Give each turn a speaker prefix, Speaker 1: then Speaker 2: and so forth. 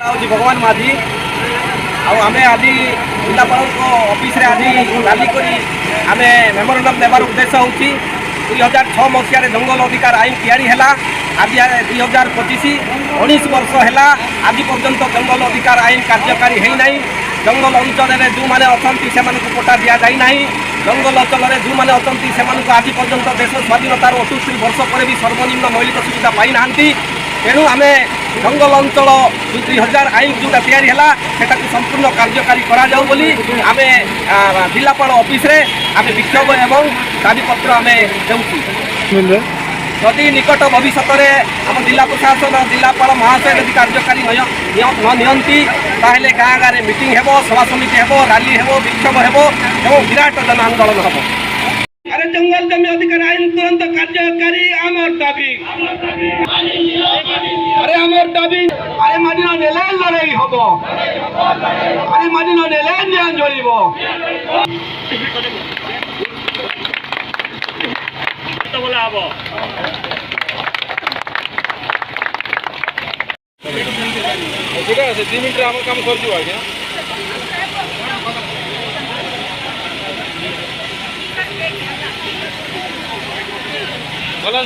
Speaker 1: भगवान माझी आम आज जिलापाल ऑफिस आज रैली कर मेमोरांडम देवार उद्देश्य हूँ 2006 मसीह जंगल अधिकार आईन या आज 2025 19 वर्ष है आज पर्यंत जंगल अधिकार आईन कार्यकारी होना जंगल अंचल जो मैंने अच्छा से पट्टा दि जाना जंगल अंचल जो मैंने अच्छा आज पर्यंत देश स्वाधीनतार 78 वर्ष पर भी सर्वनिम्न मौलिक सुविधा पाई ना तेणु आम जंगल अंचल जो 2000 आईन जोटा या संपूर्ण कार्यकारी आम जिलापाल ऑफिस रे आम विक्षोभ एवं दाबीपत्र आम देउछि जदि निकट भविष्य में आम जिला प्रशासन जिलापाल महाशय यदि कार्यकारी नि ताहले गाँ गाँव मीटिंग हेब सभा समिति हेब रैली हेब विक्षोभ हेब एवं विराट जन आंदोलन हेब। अरे जंगल जमी अधिकार आईन तुरंत कार्यकारी आमर दाबी अरे आमर दाबी अरे मानिना नेले लड़ाई हबो अरे मानिना नेले न्याय जळिबो तो बोला हबो ठीक है 3 मिनिट हम काम कर दियो आज्ञा भला